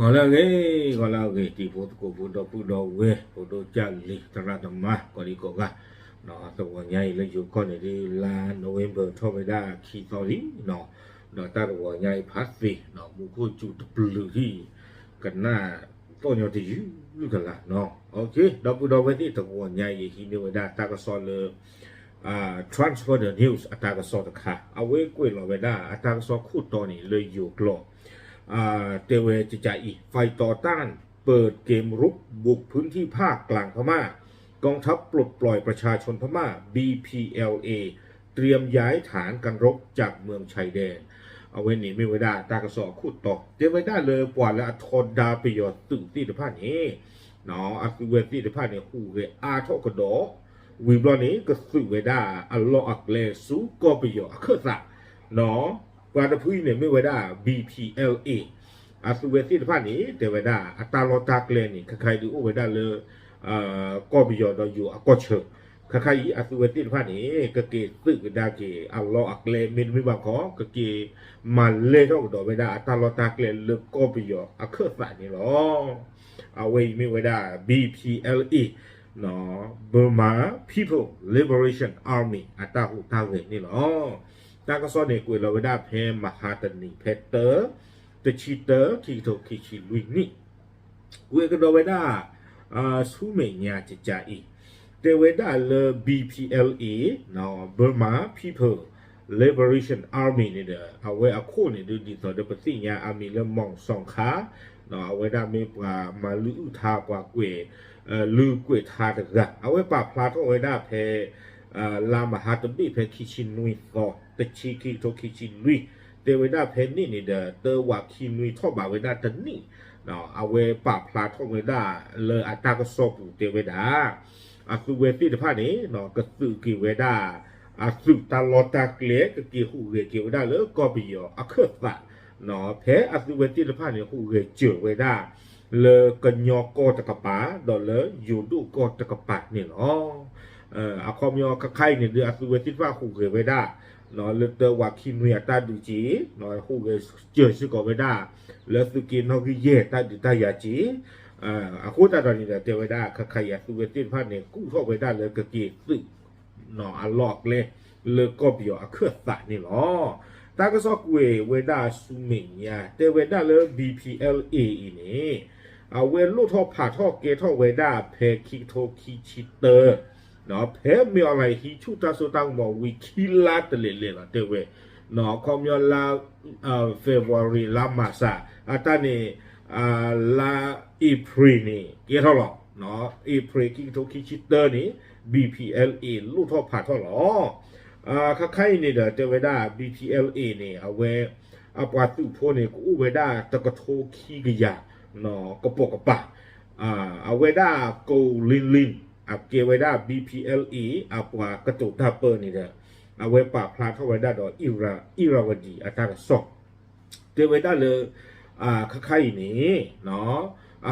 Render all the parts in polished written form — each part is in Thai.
Ngolage ti foto ko foto pudo we foto jali taratama ko di ko ga no to wo nyai le yu ko ne di la November thobeda khi sorry no no ta wo nyai phasi no mu ko chu tplu hi kana to nyo ti yu ka la no okay do pudo we ti to wo nyai hi ne we da ta ko so le transfer the news อัตราก็สอตะค่ะเอาไว้กล้วยเราไว้ได้อัตราก็สอคู่ตอนนี้เลยอยู่กลอเตเวจิจ่ายไฟต่อต้านเปิดเกมรุกบุกพื้นที่ภาคกลางพม่ากองทัพปลดปล่อยประชาชนพม่า BPLA เตรียมย้ายฐานกันรบจากเมืองชายแดนเอาไว้หนีไม่ไว้ได้ตากระสอคู่ต่อเตไว้ได้เลยปวดและทนดาไปยอดตึงที่ตะพานนี้เนาะอาคือเวทีตะพานเนี่ยคู่เกอาทอกระดอวิบลอนี้ก็สื่อไว้ได้อัลลอฮ์อักเลสูก็ไปอยู่เครื่องสักเนาะกว่าจะพูดเนี่ยไม่ไว้ได้ BPLA อาสุเวทีท่านนี้แต่ไว้ได้อัตราลอตากเลนี่ใครดูไว้ได้เลยก็ไปอยู่เราอยู่ก็เชิงใครอาสุเวทีท่านนี้ก็เกิดสื่อได้เกี่ยอัลลอฮ์อักเลมินไม่บางข้อก็เกี่ยมันเล่เท่ากับไว้ได้อัตราลอตากเลเลยก็ไปอยู่เครื่องสักนี่หรอเอาไว้ไม่ไว้ได้ BPLA no Burma People Liberation Army อัตราหูทางเวนี่หรอตาก็สอนในกุยเราไว้ได้เพมหาตนีเพเตอร์ตชิเตอร์คิโตคิชิลุยนี่กุยก็เราไว้ได้สู้เมียจิจ่าอีเตไว้ได้เลย BPLA no Burma People Liberation Army นี่เด้อเอาไว้เอาคู่นี่ดูดีต่อเดี๋ยวปฏิญญาอามีเริ่มมองสองขาเนาะเอาไว้ได้ไม่ปลามาลือทากว่ากุยลือกวยทาตะกะเอาไว้ปราบพลาดเอาไว้ได้เพลามหาตบีเพคิชินุยก็ตะชีคิโตคิชินุยเตไว้ได้เพนี่นี่เดเตว่าคินุยทอบาไว้ได้ตะนี่เนาะเอาไว้ปราบพลาดเอาไว้ได้เลยอัตราก็สอบเตไว้ได้สุเวทีตะพานี้เนาะก็สื่อกี่ไว้ได้สุตาลอตาเกลก็กี่หูเกกี่ไว้ได้เลยก็ไปอยู่เครือสัตเนาะเพสุเวทีตะพานี้หูเกเจือไว้ได้le kenyoko tekapa dole yudu ko tekapa ni lo akomyo kakai ni de asu wetin fa khu ge we da no le te wa kinu ya ta du ji no khu ge je su ko we da le su ki no gi ye ta du ta ya ji akhu ta do ni de te we da kakai ya su wetin fa ni ku tho we da le ke ki su no a lok le ko bio a khwa sa ni lo taก็ซอกเวด้าซูเมียแต่เวด้าเลย BPLA นี่เอาเวลูทอผ่าทอเกทอเวด้าเพคิโทคิชิเตอร์เนาะเพมีอะไรฮิชูตาสุตังบอกวิคิลาตเลเลล่ะเตเวเนาะคอมยอลาเฟวอรีลามาซาอัตานี่ลาอีพรีนี่เกทอหรอเนาะอีพรีคิโทคิชิเตอร์นี่ BPLA ลูทอผ่าทอหรอข้าใครนี่เด้อเตเวด้า BPLA นี่เอาไว้เอาปาตุโพนี่กูเวด้าตะกะโทคีกะยาเนาะกะปกะปะเอาเวด้าโกลินเอาเกเวด้า BPLA เอาปากะตุตาเปอร์นี่เด้อเอาไว้ปากพลาเข้าไว้ได้ดอกอิราวดีอัตากะซอกเตเวด้าเลยข้าใครนี่เนาะ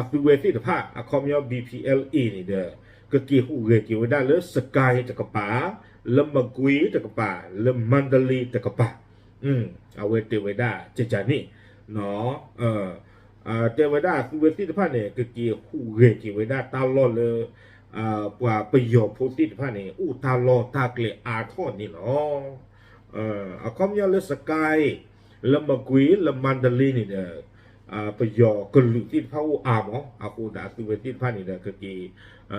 สุเวทีตะภาคอมยอ BPLA นี่เด้อก็เกี่ยวเกี่ยวได้เลยสกายตะกะปาลมกุยตะกปาลมมันดลีตะกปาเอาเวเตเวดาเจจานี่เนาะเตเวดาสุเวติตะพาเนี่ยก็เกี่ยวคู่เกเวดาตาลอเลยกว่าประโยชน์โพธิตะพาเนี่ยตาลอตาเกลอาทอนี่เนาะเอาคอมยอลสกายลมกุยลมมันดลีนี่เด้อประโยชน์กลุติพาวอาหมออาคูดาสุเวติตะพานี่เด้อก็เกี่ย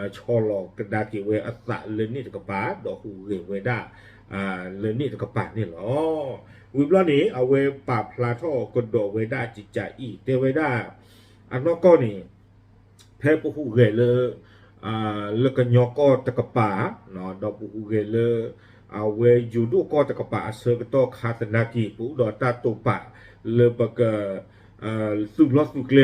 วชอลอกระดาษเวอัสสะเลนี่ตะกปาดอกหูเวด้าเลนี่ตะกปานี่หรอวิบลานี้เอาเวปาพลาทอกดดเวด้าจิจ่าอีเตเวด้าอันนอกก็นี่แพ้ปูหูเลยเลกันยอก็ตะกปาเนาะดอกปูหูเลยเอาเวยูดูก็ตะกปาเซอร์กโตคาตนากีปูดอตาตุปะเลปะกสุลสุเกล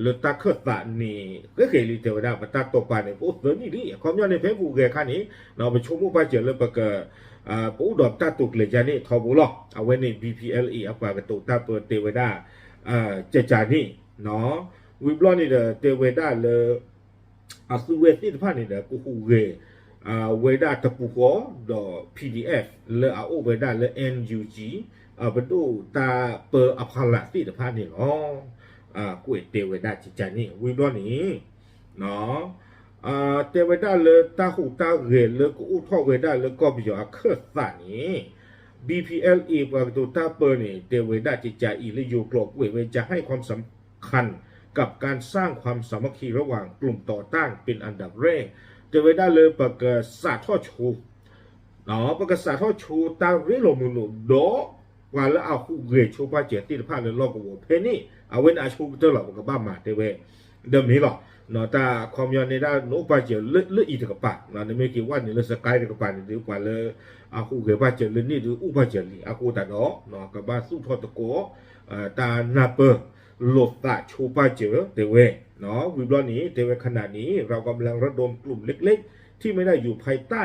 เลตาเคตานี่ก็เคยรีเทวดาปตาตปาเนี่ยโอ้เดี๋ยวนี้ดิความยอดในเพจกูเกะคันนี้เราไปชมมุกไปเจอเลยปะกปูดอกตาตุกเลยจานี่ทอบุลอกเอาไว้ใน BPLA เอาปากระตุตาเปิดเทวดาเจจานี่เนาะวิบลอนี่เดเทวดาเลยสุเวติพานี่เดกูฮูเกเวดาตะปูโกดอ PDF เลยเอาเวดาเลย NUG บรรดุตาเปอร์อภัลละที่ตะพานี่เนาะ กุยเตวดาจิจานี่วิบล้อนี้เนาะเตวดาเลยตาหูตาเรเลยกูอุทอเวดาเลยก็ไปอยู่เครือสานี้ BPLA ปากตัวตาเปอร์นี่เตวดาจิจาอีเลยอยู่กรอบเวจะให้ความสำคัญกับการสร้างความสามัคคีระหว่างกลุ่มต่อต้านเป็นอันดับแรกเตวดาเลยปากสาทอชูเนาะปากสาทอชูตาเรโลมุโนโดว่าแล้วเอาคู่เรชูปาเจติภาพเลยลอกกับเพนี่เอาเว้นอาชูเตอร์หลอกกับบ้ามาเตเวเดิมนี้หรอเนาะแต่ความยอนในด้านโนปาเจเลืออีกกับปะเนาะในไม่กี่วันนี่เราสกายกับปะนี่ดีกว่าเลยอาคู่เกปาเจเลยนี่ดูอุปาเจลีอาคู่แต่เนาะกับบ้านสู้ทอตะโกตานาเปอร์หลบตาชูปาเจเตเวเนาะวิบล้อนี้เตเวขณะนี้เรากำลังระดมกลุ่มเล็กๆที่ไม่ได้อยู่ภายใต้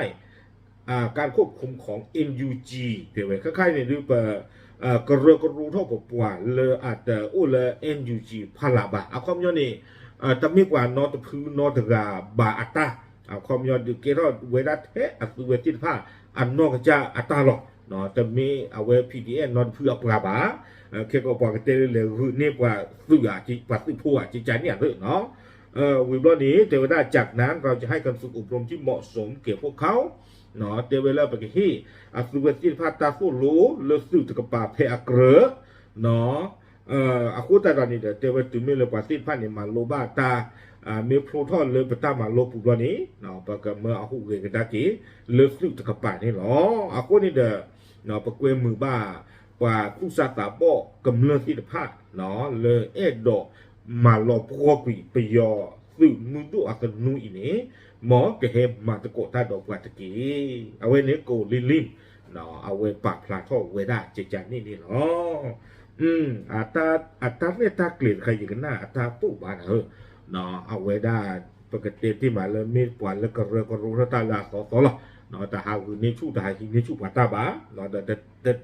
การควบคุมของ NUG เตเวคล้ายๆในรูปกระเรือกระรูเท่ากับว่าเลยอาจจะอุล NUG พลาบะเอาความย้อนนี่แต่มีกว่านอตพื้นนอตกาบาอัตตาเอาความย้อนดูเกลอเวลาเทอัตเวติผ้าอันนอกจะอัตตาหรอกเนาะแต่มีเอาเว PDN นอตพื้นปลาบาเคก็ปากเตลเลยคือเนี่ยกว่าสื่อจิปัตติพัวจิใจเนี่ยเลยเนาะวิบล้อนี้เทวดาจากนั้นเราจะให้การฝึกอบรมที่เหมาะสมเกี่ยวกับพวกเขาเนาะเทวดาไปที่อัศวินที่พาตาสู้รู้เลือดสู้ตะกป่าเพอเกรเนาะอาคูตาตอนนี้เทวดาถึงมีเลือดปาสิพันเนี่ยมาโลบาตามีโปรทอนเลือดปตามาโลปุบล้อนี้เนาะปากเมื่ออาคูเกกันตาจีเลือดสู้ตะกป่านี่หรออาคูนี่เด้อเนาะปากเวมือบ้ากว่าผู้ซาตาบอกกำเนิดที่พาเนาะเลยเอ็ดดอกมาโลปกปีไปยอซึ่งมือตัวอัตนุอีนี่หมอเกเหมาตะโกตาดอกวัตกีเอาไว้เนื้อโกลิลินเนาะเอาไว้ปากพลาท่อไว้ได้เจจันนี่เนาะอัตราเนี่ยตาเกลียดใครอย่างกันหน้าอัตราปุ๊บานเนาะเอาไว้ได้ปกติที่มาเลยมีปวนแล้วก็เรือก็รู้ตาลาต่อละเนาะแต่หาวันนี้ชูแต่หาที่นี้ชูปัตตาบ้าเนาะแ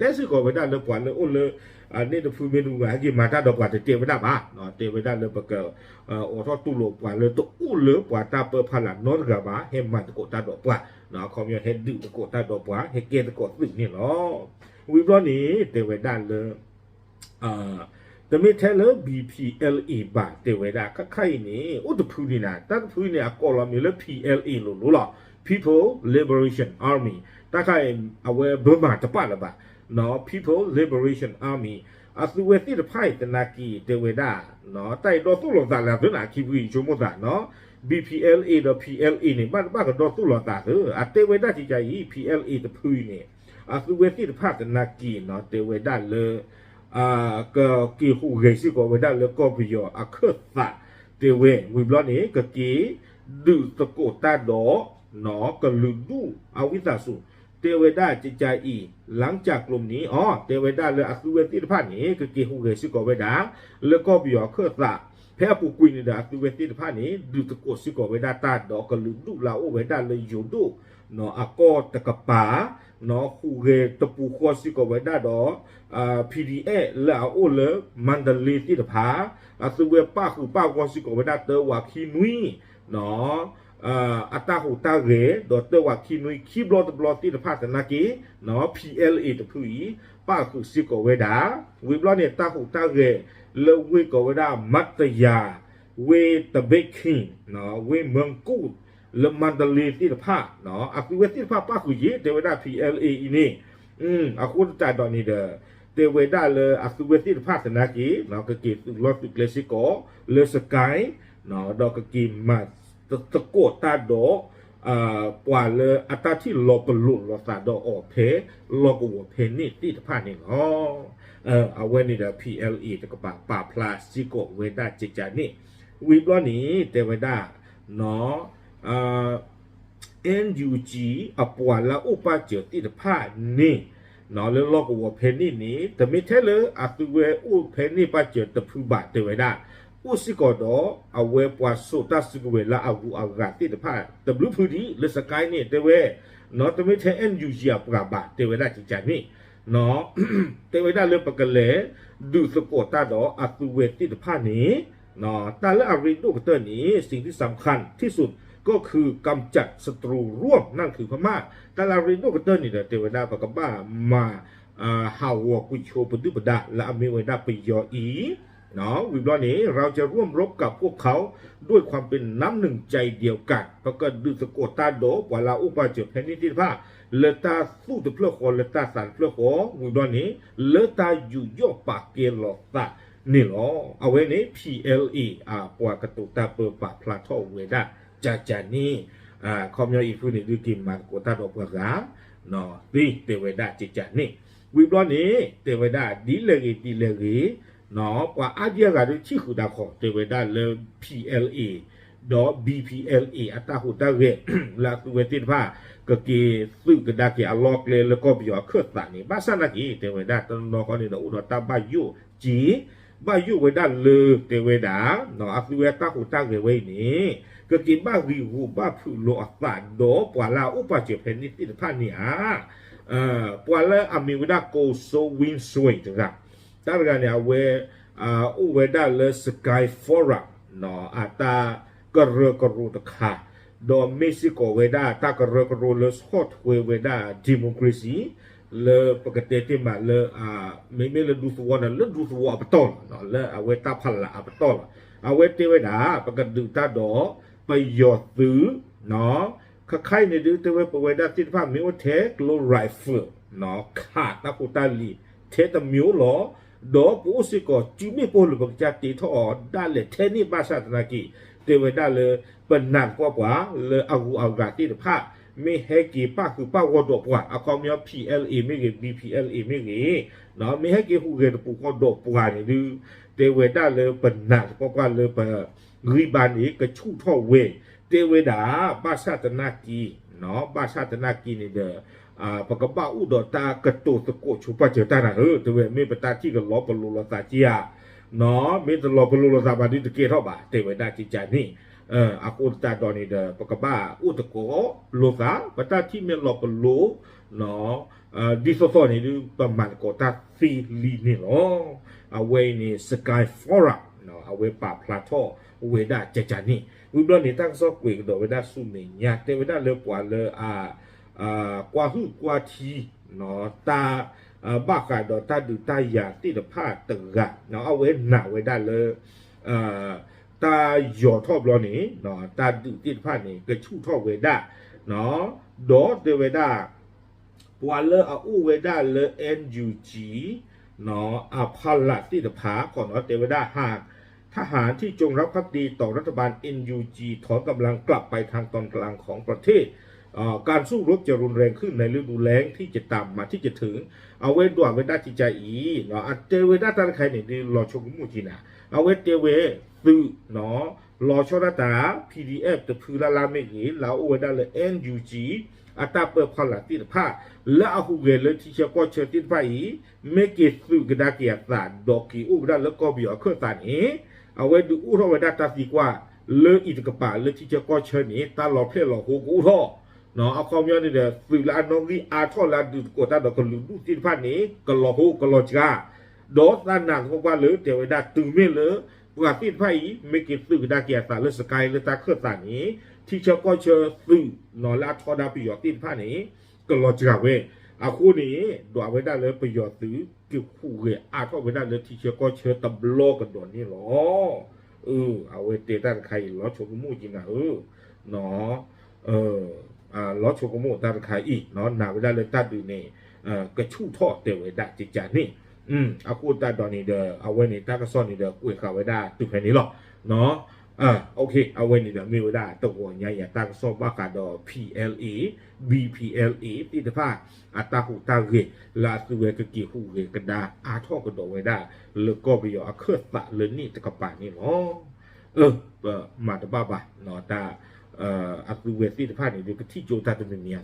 ต่สิ่งก็ไว้ได้เลยปวนเลยโอ้เลยอันนี้จะพูดเมนูว่าที่มาถ้าดอกว่าจะเตะไว้ได้บ้าเนาะเตะไว้ได้เลยปกติโอ้ทอดตู้โลปวนเลยตัวอู้เลยปวนตาเปิดพลังนอนกับบ้าเห็นมันตะโกตาดอกปวนเนาะคอมยอนเห็นดื้อตะโกตาดอกปวนเห็นเกตะโกตึกนี่เนาะวิบล้อนี้เตะไว้ได้เลยแต่ไม่แท้เลย BPLA บาเตะไว้ได้ก็ใครนี่อุตพูนี่นะตั้งพูนี่ก็เรามีเลย PLA รู้หรอ People Liberation Army ถ้าใครเอาไว้เบอร์มาจะป้าละบ้าเนาะ People Liberation Army อาสุเวติ的派的那个เตะไว้ได้เนาะแต่ดอตุลตาแล้วตัวน่ะคิดว่าชั่วโมงได้เนาะ BPLA กับ PLA นี่บ้านก็ดอตุลตาเตะไว้ได้ที่ใจ PLA 的พูนี่อาสุเวติ的派的那个เนาะเตะไว้ได้เลยก็กี่หูเกสิก็ไว้ได้แล้วก็ไปยอเครือสะเตเววิบล้อนี้ก็กี่ดื้อตะโกตาดอหนอก็ลืมดูเอาวิสาสุเตเวได้จิตใจอีหลังจากกลุ่มนี้เตเวได้เลยอัศวินที่ผ่านนี้ก็กี่หูเกสิก็ไว้ได้แล้วก็ไปยอเครือสะแพ้ปูกุยนี่เด้ออัศวินที่ผ่านนี้ดื้อตะโกสิก็ไว้ได้ตาดอก็ลืมดูเราไว้ได้เลยอยู่ดูหนออากอตะกะป๋าเนาะคูเรตะปูคอสิก็ไว้ได้ดอPDA แล้วโอ้เลยมันดลีที่ตะผาสุเวป้าคือป้าก็สิก็ไว้ได้เตอว่าคีนุยเนาะอัตตาหูตาเรดอเตอว่าคีนุยคีบลอตบลอที่ตะผาตะนากีเนาะ PLA ตะพุยป้าคือสิก็ไว้ได้วิบลอเนี่ยตาหูตาเรแล้วเวก็ไว้ได้มัตยาเวตะเบคิงเนาะเวเมืองกูดแล้วมันดลีที่ตะผาเนาะอักเวที่ตะผาป้าคือเยเตไว้ได้ PLA อีนี่อาคุณจ่ายตอนนี้เด้อเตเวได้เลยอัศวินที่ภาคนากีเนาะก็กินรถเกลซิโกเลสกายเนาะดอกก็กินมาตะโกตาโดปว่าเลยอัตราที่ลบลุลตาโดออกเพลกวัวเพนี่ที่ภาคนี่เนาะเอาไว้นี่เด้อ PLE ตะกปาพลาสติโกเวด้าจิจานี่วิบล้อนี้เตเวด้าเนาะNUG อปว่าละอุปาเจติภาคนี่เนาะแล้วลอกวัวเพนนี่นี้แต่ไม่ใช่เลยอัตเวอุเพนนี่ปาเจตพูบาเตไว้ได้อุสิกอดอเอาเวปวาโซตัสกเวละอากูอากาติตพาแต่บลูพูดีเลสกายนี่เตเวเนาะแต่ไม่ใช่ NUG ปราบาเตไว้ได้จริงๆนี่เนาะเตไว้ได้เลยปากเลดูสกอตาดออัตเวติตพานี้เนาะแต่ละอาริโดกเตอร์นี้สิ่งที่สำคัญที่สุดก็คือกำจัดศัตรูร่วมนั่นคือพม่าแต่ลาริโนกเตอร์นี่เทวดาปะกบ้ามาฮาวกุโชปดุบดาและอเมวดาไปยออี เนาะวิบล้อนี้เราจะร่วมรบกับพวกเขาด้วยความเป็นน้ำหนึ่งใจเดียวกันประกอบดูสะกดตาโดปวาลาอุปาเจแผ่นดินที่ผ้าเลตาสู้ตัวเพื่อคนเลตาสันเพื่อคนวิบล้อนี้เลตาอยู่ย่อปากเกลอตานี่หรอเอาไว้นี้ PLE ปวากระตุกตาเปิดปากพลาทอเวดาจานี่คอมยออีฟูนี่ดูกิมมากตาดอกกาเนาะตีเตเวดาจิจานี่วิบล้อนี้เตเวดาดีเลเนาะกว่าอาเดียกันที่ขุดาของเตเวดาเล PLA ดอ BPLA อัตราหุดาเรลาตัวติดผ้าก็เกซึ่งกระดาเกอลอกเลยแล้วก็บิวเคลื่อนตานี่บ้าสันนักอีเตเวดาตอนนอคนนี้เราอุดตาบายุจีบายุเวดาเลเตเวดาเนาะอัตราตาหุดาเรเวนี่ก็กินบ้าริวบ้าผู้โลอัตราโดปวาลาอุปาเจเพนิติดผ้านี่ปวาลาอามิวดาโกโซวินสวยจังตากันเนี่ยอุเวดาเลสกายฟอรัมเนาะอาตากระเรกระรูตะขาโดเม็กซิโกเวดาตากระเรกระรูเลสฮอตเวดาดิโมคราซีเลปกติที่มาเลไม่เลดูสัวนั่นเลดูสัวอัปตอลเนาะเลเอาเวตาพัลละอัปตอลเอาเวทีเวดาปกติดูตาดอไปหยอดซื้อเนาะข้าใครในดูเทเวดาที่ภาพมิวเทคโลไรเฟิลเนาะขาดตาคุตาลีเทตมิวหรอดอปูสิก็จิมีโพลบักจักตีทอดาเลเทนี่บาชาตนากีเตเวดาเลเป็นนานกว่าเลอากูอากาที่ผ้าไม่ให้กี่ป้าคือป้าวดกว่าเอาคอมยอ PLE ไม่กี่ BPLE ไม่กี่เนาะไม่ให้กี่หูเกตปูก็ดกว่านี่ดูเตเวดาเลเป็นนานกว่าเลยเป็นริบานีกระชู่ท่อเวเตเวดาบาชาตนากีเนาะบาชาตนากีนี่เด้อปกบ้าอุดตากระตุสะโกชุปะเจตานะตัวไม่เป็นตาที่กันล้อปลุลตาเจียเนาะไม่ตลอดปลุลตาบาดิตะเกียเท่าบ่าเตเวดาจิจานี่อากูตาดอนี่เด้อปกบ้าอุตโกโลซาปตาที่ไม่ล้อปลุเนาะดิโซโซนี่ดูประมาณกตาซีลีนี่เนาะเอาไว้นี่สกายฟอรัมเนาะเอาไว้ป่าพลาโตเวดาจานี่วิบลนี่ตั้งซอกเวกดอเวดาสุเมียเตเวดาเลกว่าเลกว่าหือกว่าทีเนาะตาบ้ากาดอตาดูตายาที่จะผ้าตึกะเนาะเอาไว้หนาไว้ได้เลยตาหยอทอบล้อนี้เนาะตาดูที่ผ้านี่ก็ชู่ทอบเวด้าเนาะดอเดเวด้าปวาเลอูเวด้าเลNUGเนาะพาลัดที่จะผาก่อนเนาะเดเวด้าหากทหารที่จงรักภักดีต่อรัฐบาล NUG ถอนกำลังกลับไปทางตอนกลางของประเทศการสู้รบจะรุนแรงขึ้นในฤดูแล้งที่จะตามมาที่จะถึงเอาเวด่วนเวด้าจิใจอีเนาะเตเวด้าตาใครเนี่ยดีรอชมมุจีนะเอาเวเตเวตื้อเนาะรอชอตา PDF แต่พื้นละลาไม่กี่แล้วเวด้าเลย NUG อัตราเปิดพลังที่ผ้าและเอาหูเกลเลยที่เชื่อก็เชื่อที่ผ้าอีไม่เกี่ยวกับกระดาษเกียร์สารดอกกีอุบด้าแล้วก็เบียร์เครื่องสารนี้เอาไว้ดูอุทเวด้าตาดีกว่าเลืออีกกระป๋าเลยที่เชื่อก็เชื่อนี้ตาหลอกเพื่อหลอกหูอุทเนาะเอาความย้อนนี่เด้อสื่อละน้องนี่ทอดละดูกดตาดอกกันดูที่ผ้านี้ก็หลอกหูก็หลอกจ้าดอด้านหนังของว่าเลยเดี๋ยวเวด้าตึงไม่เลยปกติผ้าอีไม่เกี่ยวกับกระดาษเกียร์สารเลยสกายเลยตาเครื่องสารนี้ที่เชื่อก็เชื่อสื่อนอนละทอดาประโยชน์ที่ผ้านี้ก็หลอกจ้าเว้อาคู่นี้ดอกไว้ได้เลยประโยชน์ซื้อเกี่ยวคู่เวทอดไว้ได้เลยที่เชื่อก็เชื่อตำโลกันโดนนี่หรอเอาไว้เตะด้านใครล้อชมมู่จริงอ่ะเนาะล้อชกโมตาใครอีกเนาะนาไว้ได้เลยตาดูนี่กระชู่ทอดเตไว้ได้จิจานี่เอาคู่ตาดอนนี่เด้อเอาไว้ในตากระซ่อนนี่เด้อกุ้ยข้าวไว้ได้ตุกแค่นี้หรอกเนาะโอเคเอาไว้นี่เด้อมีไว้ได้ตัวใหญ่อย่าตากระซ่อนบ้ากาดอ PLE BPLE ที่จะพาอัตราหูตาเกลาสุเวกกี่หูเกกระดาท่อกระโดดไว้ได้แล้วก็ไปเอาเครื่องปะเลยนี่ตะกป่านี่เนาะมาตะบ้าเนาะตาอัตเวทีผ้าเนี่ยเดี๋ยวที่โจตาตัวเนี่ย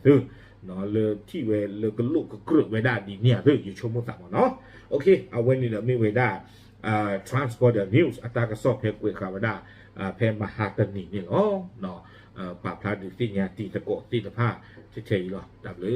เนาะเลยที่เวเลยก็ลูกก็กรึกไว้ได้ดีเนี่ยอยู่ชมมุสามเนาะโอเคเอาไว้นี่เดี๋ยวมีไว้ได้transport the news อัตราก็สอบเพลกเวข่าวไว้ได้เพลมหาตันนี่เนาะป่าพลาดดิสิเนี่ยตีตะโกตีตะผ้าเฉยๆหรอดับเลย